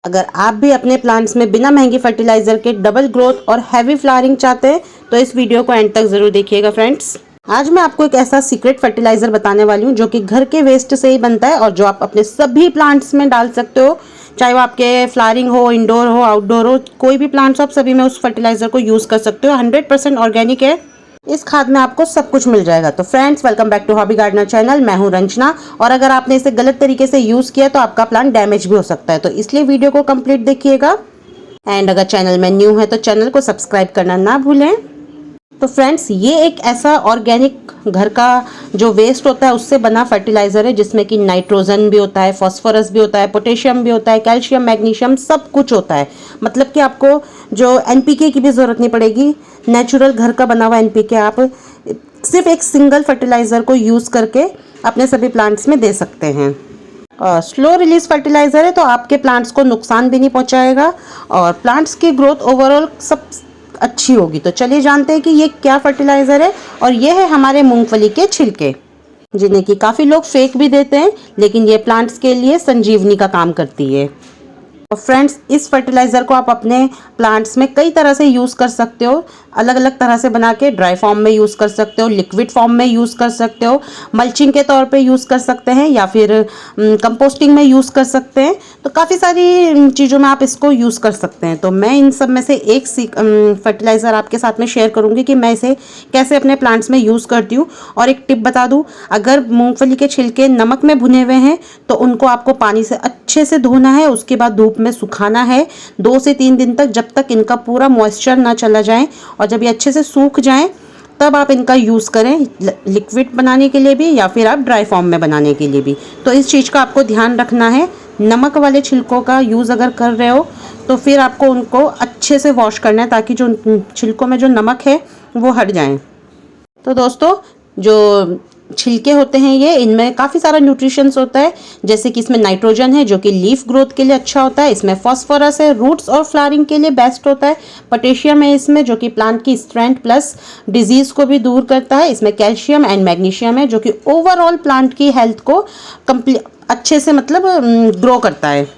अगर आप भी अपने प्लांट्स में बिना महंगे फर्टिलाइजर के डबल ग्रोथ और हैवी फ्लावरिंग चाहते हैं तो इस वीडियो को एंड तक जरूर देखिएगा फ्रेंड्स। आज मैं आपको एक ऐसा सीक्रेट फर्टिलाइजर बताने वाली हूँ जो कि घर के वेस्ट से ही बनता है और जो आप अपने सभी प्लांट्स में डाल सकते हो, चाहे वो आपके फ्लावरिंग हो, इंडोर हो, आउटडोर हो, कोई भी प्लांट्स हो, आप सभी में उस फर्टिलाइजर को यूज कर सकते हो। 100% ऑर्गेनिक है। इस खाद में आपको सब कुछ मिल जाएगा। तो friends, welcome back to hobby gardener channel. मैं हूं रंजना और अगर आपने इसे गलत तरीके से यूज किया तो आपका प्लांट डैमेज भी हो सकता है, तो इसलिए वीडियो को कंप्लीट देखिएगा। एंड अगर चैनल में न्यू है तो चैनल को सब्सक्राइब करना ना भूलें। तो फ्रेंड्स, ये एक ऐसा ऑर्गेनिक घर का जो वेस्ट होता है उससे बना फर्टिलाइजर है जिसमें कि नाइट्रोजन भी होता है, फास्फोरस भी होता है, पोटेशियम भी होता है, कैल्शियम, मैग्नीशियम, सब कुछ होता है। मतलब कि आपको जो एनपीके की भी ज़रूरत नहीं पड़ेगी। नेचुरल घर का बना हुआ एनपीके आप सिर्फ एक सिंगल फर्टिलाइज़र को यूज़ करके अपने सभी प्लांट्स में दे सकते हैं। और स्लो रिलीज फर्टिलाइज़र है तो आपके प्लांट्स को नुकसान भी नहीं पहुंचाएगा और प्लांट्स की ग्रोथ ओवरऑल सब अच्छी होगी। तो चलिए जानते हैं कि ये क्या फर्टिलाइज़र है। और ये है हमारे मूंगफली के छिलके, जिन्हें कि काफ़ी लोग फेंक भी देते हैं, लेकिन ये प्लांट्स के लिए संजीवनी का काम करती है। और फ्रेंड्स, इस फर्टिलाइज़र को आप अपने प्लांट्स में कई तरह से यूज़ कर सकते हो। अलग अलग तरह से बना के ड्राई फॉर्म में यूज़ कर सकते हो, लिक्विड फॉर्म में यूज़ कर सकते हो, मल्चिंग के तौर पे यूज़ कर सकते हैं, या फिर कंपोस्टिंग में यूज़ कर सकते हैं। तो काफ़ी सारी चीज़ों में आप इसको यूज़ कर सकते हैं। तो मैं इन सब में से एक फर्टिलाइज़र आपके साथ में शेयर करूँगी कि मैं इसे कैसे अपने प्लांट्स में यूज़ करती हूँ। और एक टिप बता दूँ, अगर मूँगफली के छिलके नमक में भुने हुए हैं तो उनको आपको पानी से अच्छे से धोना है, उसके बाद धूप में सुखाना है 2 से 3 दिन तक, जब तक इनका पूरा मॉइस्चर ना चला जाए। और जब ये अच्छे से सूख जाएं तब आप इनका यूज़ करें, लिक्विड बनाने के लिए भी या फिर आप ड्राई फॉर्म में बनाने के लिए भी। तो इस चीज़ का आपको ध्यान रखना है। नमक वाले छिलकों का यूज़ अगर कर रहे हो तो फिर आपको उनको अच्छे से वॉश करना है ताकि जो छिलकों में जो नमक है वो हट जाए। तो दोस्तों, जो छिलके होते हैं ये, इनमें काफ़ी सारा न्यूट्रिशंस होता है, जैसे कि इसमें नाइट्रोजन है जो कि लीफ ग्रोथ के लिए अच्छा होता है, इसमें फास्फोरस है, रूट्स और फ्लावरिंग के लिए बेस्ट होता है, पोटेशियम है इसमें जो कि प्लांट की स्ट्रेंथ प्लस डिजीज़ को भी दूर करता है, इसमें कैल्शियम एंड मैग्नीशियम है जो कि ओवरऑल प्लांट की हेल्थ को अच्छे से मतलब ग्रो करता है।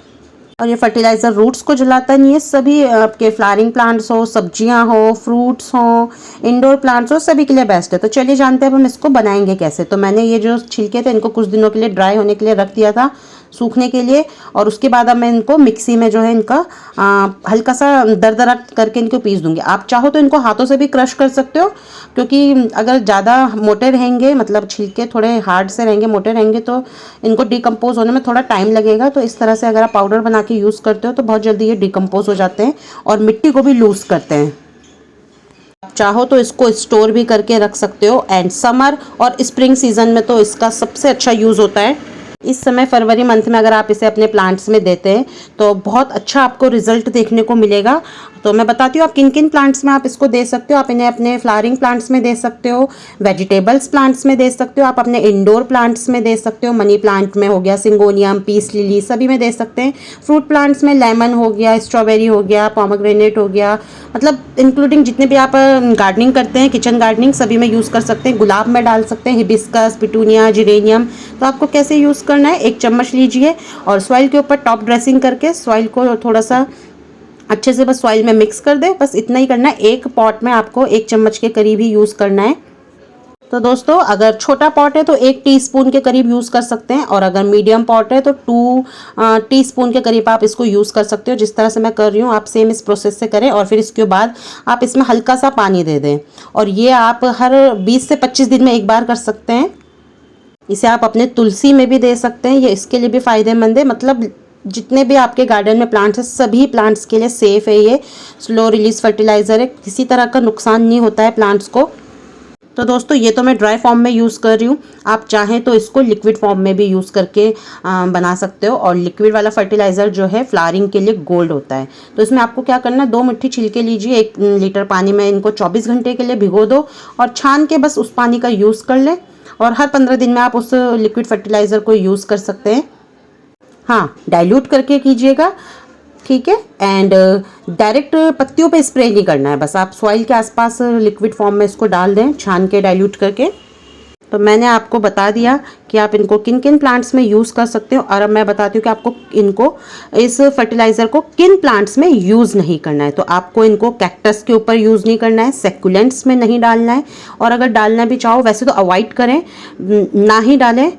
और ये फर्टिलाइज़र रूट्स को जलाता नहीं है। सभी आपके फ्लावरिंग प्लांट्स हो, सब्जियां हो, फ्रूट्स हो, इंडोर प्लांट्स हो, सभी के लिए बेस्ट है। तो चलिए जानते हैं अब हम इसको बनाएंगे कैसे। तो मैंने ये जो छिलके थे इनको कुछ दिनों के लिए ड्राई होने के लिए रख दिया था, सूखने के लिए। और उसके बाद अब मैं इनको मिक्सी में जो है इनका हल्का सा दरदरा करके इनको पीस दूंगी। आप चाहो तो इनको हाथों से भी क्रश कर सकते हो, क्योंकि अगर ज़्यादा मोटे रहेंगे, मतलब छिलके थोड़े हार्ड से रहेंगे, मोटे रहेंगे, तो इनको डिकम्पोज होने में थोड़ा टाइम लगेगा। तो इस तरह से अगर आप पाउडर बना के यूज़ करते हो तो बहुत जल्दी ये डिकम्पोज हो जाते हैं और मिट्टी को भी लूज़ करते हैं। चाहो तो इसको स्टोर भी करके रख सकते हो। एंड समर और स्प्रिंग सीजन में तो इसका सबसे अच्छा यूज़ होता है। इस समय फरवरी मंथ में अगर आप इसे अपने प्लांट्स में देते हैं तो बहुत अच्छा आपको रिजल्ट देखने को मिलेगा। तो मैं बताती हूँ आप किन किन प्लांट्स में आप इसको दे सकते हो। आप इन्हें अपने फ्लावरिंग प्लांट्स में दे सकते हो, वेजिटेबल्स प्लांट्स में दे सकते हो, आप अपने इंडोर प्लांट्स में दे सकते हो, मनी प्लांट में हो गया, सिंगोनियम, पीस लिली, सभी में दे सकते हैं। फ्रूट प्लांट्स में लेमन हो गया, स्ट्रॉबेरी हो गया, पोमेग्रेनेट हो गया, मतलब इंक्लूडिंग जितने भी आप गार्डनिंग करते हैं, किचन गार्डनिंग, सभी में यूज़ कर सकते हैं। गुलाब में डाल सकते हैं, हिबिस्कस, पिटूनिया, जिरेनियम। तो आपको कैसे यूज़ करना है, 1 चम्मच लीजिए और सॉइल के ऊपर टॉप ड्रेसिंग करके सॉइल को थोड़ा सा अच्छे से बस सॉइल में मिक्स कर दे। बस इतना ही करना है। एक पॉट में आपको 1 चम्मच के करीब ही यूज़ करना है। तो दोस्तों, अगर छोटा पॉट है तो 1 टीस्पून के करीब यूज़ कर सकते हैं, और अगर मीडियम पॉट है तो 2 टीस्पून के करीब आप इसको यूज़ कर सकते हो। जिस तरह से मैं कर रही हूँ आप सेम इस प्रोसेस से करें। और फिर इसके बाद आप इसमें हल्का सा पानी दे दें, और ये आप हर 20 से 25 दिन में एक बार कर सकते हैं। इसे आप अपने तुलसी में भी दे सकते हैं, ये इसके लिए भी फ़ायदेमंद है। मतलब जितने भी आपके गार्डन में प्लांट्स हैं सभी प्लांट्स के लिए सेफ़ है। ये स्लो रिलीज फर्टिलाइज़र है, किसी तरह का नुकसान नहीं होता है प्लांट्स को। तो दोस्तों, ये तो मैं ड्राई फॉर्म में यूज़ कर रही हूँ, आप चाहें तो इसको लिक्विड फॉर्म में भी यूज़ करके बना सकते हो। और लिक्विड वाला फर्टिलाइज़र जो है फ्लावरिंग के लिए गोल्ड होता है। तो इसमें आपको क्या करना है, 2 मुट्ठी छिलके लीजिए, 1 लीटर पानी में इनको 24 घंटे के लिए भिगो दो और छान के बस उस पानी का यूज़ कर लें। और हर 15 दिन में आप उस लिक्विड फर्टिलाइज़र को यूज़ कर सकते हैं। हाँ, डाइल्यूट करके कीजिएगा, ठीक है। एंड डायरेक्ट पत्तियों पे स्प्रे नहीं करना है, बस आप सॉइल के आसपास लिक्विड फॉर्म में इसको डाल दें छान के डाइल्यूट करके। तो मैंने आपको बता दिया कि आप इनको किन किन प्लांट्स में यूज़ कर सकते हो, और अब मैं बताती हूँ कि आपको इनको इस फर्टिलाइज़र को किन प्लांट्स में यूज़ नहीं करना है। तो आपको इनको कैक्टस के ऊपर यूज़ नहीं करना है, सेकुलेंट्स में नहीं डालना है, और अगर डालना भी चाहो वैसे तो अवॉइड करें, ना ही डालें।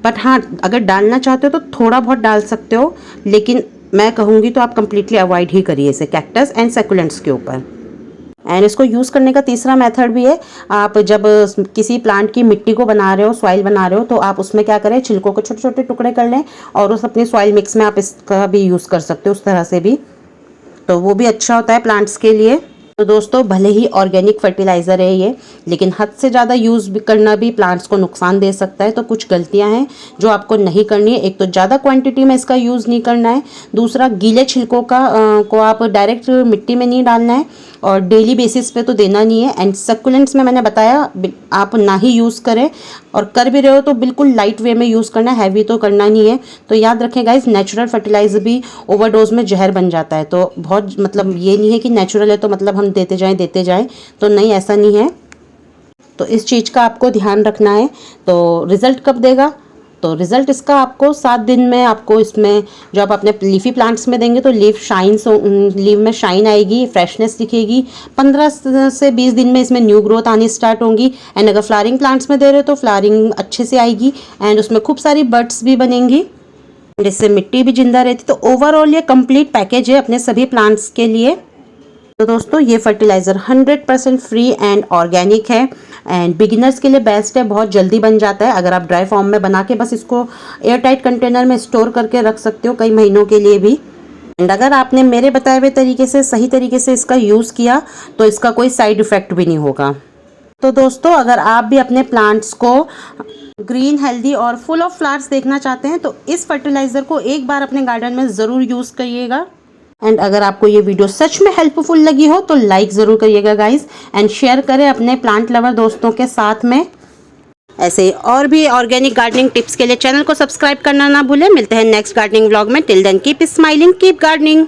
बट हाँ, अगर डालना चाहते हो तो थोड़ा बहुत डाल सकते हो, लेकिन मैं कहूँगी तो आप कंप्लीटली अवॉइड ही करिए इसे कैक्टस एंड सेकुलेंट्स के ऊपर। एंड इसको यूज़ करने का तीसरा मेथड भी है। आप जब किसी प्लांट की मिट्टी को बना रहे हो, सॉइल बना रहे हो, तो आप उसमें क्या करें, छिलकों को छोटे छोटे टुकड़े कर लें और उस अपनी सॉइल मिक्स में आप इसका भी यूज़ कर सकते हो, उस तरह से भी, तो वो भी अच्छा होता है प्लांट्स के लिए। तो दोस्तों, भले ही ऑर्गेनिक फर्टिलाइज़र है ये, लेकिन हद से ज़्यादा यूज़ करना भी प्लांट्स को नुकसान दे सकता है। तो कुछ गलतियां हैं जो आपको नहीं करनी है। एक तो ज़्यादा क्वांटिटी में इसका यूज़ नहीं करना है, दूसरा गीले छिलकों को आप डायरेक्ट मिट्टी में नहीं डालना है, और डेली बेसिस पे तो देना नहीं है। एंड सकुलेंट्स में मैंने बताया आप ना ही यूज़ करें, और कर भी रहे हो तो बिल्कुल लाइट वे में यूज़ करना है, हैवी तो करना नहीं है। तो याद रखें गाइस, नेचुरल फर्टिलाइज़र भी ओवरडोज में जहर बन जाता है। तो बहुत मतलब ये नहीं है कि नेचुरल है तो मतलब हम देते जाएं, तो नहीं, ऐसा नहीं है। तो इस चीज़ का आपको ध्यान रखना है। तो रिज़ल्ट कब देगा, तो रिज़ल्ट इसका आपको 7 दिन में, आपको इसमें जो आप अपने लीफी प्लांट्स में देंगे तो लीव में शाइन आएगी, फ्रेशनेस दिखेगी। 15 से 20 दिन में इसमें न्यू ग्रोथ आनी स्टार्ट होंगी। एंड अगर फ्लावरिंग प्लांट्स में दे रहे हो तो फ्लावरिंग अच्छे से आएगी, एंड उसमें खूब सारी बड्स भी बनेंगी, जिससे मिट्टी भी जिंदा रहती। तो ओवरऑल ये कंप्लीट पैकेज है अपने सभी प्लांट्स के लिए। तो दोस्तों, ये फर्टिलाइज़र 100% फ्री एंड ऑर्गेनिक है, एंड बिगिनर्स के लिए बेस्ट है, बहुत जल्दी बन जाता है। अगर आप ड्राई फॉर्म में बना के बस इसको एयर टाइट कंटेनर में स्टोर करके रख सकते हो कई महीनों के लिए भी। एंड अगर आपने मेरे बताए हुए तरीके से, सही तरीके से इसका यूज़ किया तो इसका कोई साइड इफ़ेक्ट भी नहीं होगा। तो दोस्तों, अगर आप भी अपने प्लांट्स को ग्रीन, हेल्दी और फुल ऑफ फ्लावर्स देखना चाहते हैं तो इस फर्टिलाइज़र को एक बार अपने गार्डन में ज़रूर यूज़ करिएगा। एंड अगर आपको ये वीडियो सच में हेल्पफुल लगी हो तो लाइक ज़रूर करिएगा गाइस, एंड शेयर करें अपने प्लांट लवर दोस्तों के साथ में। ऐसे ही और भी ऑर्गेनिक गार्डनिंग टिप्स के लिए चैनल को सब्सक्राइब करना ना भूलें। मिलते हैं नेक्स्ट गार्डनिंग व्लॉग में। Till then keep smiling, keep gardening.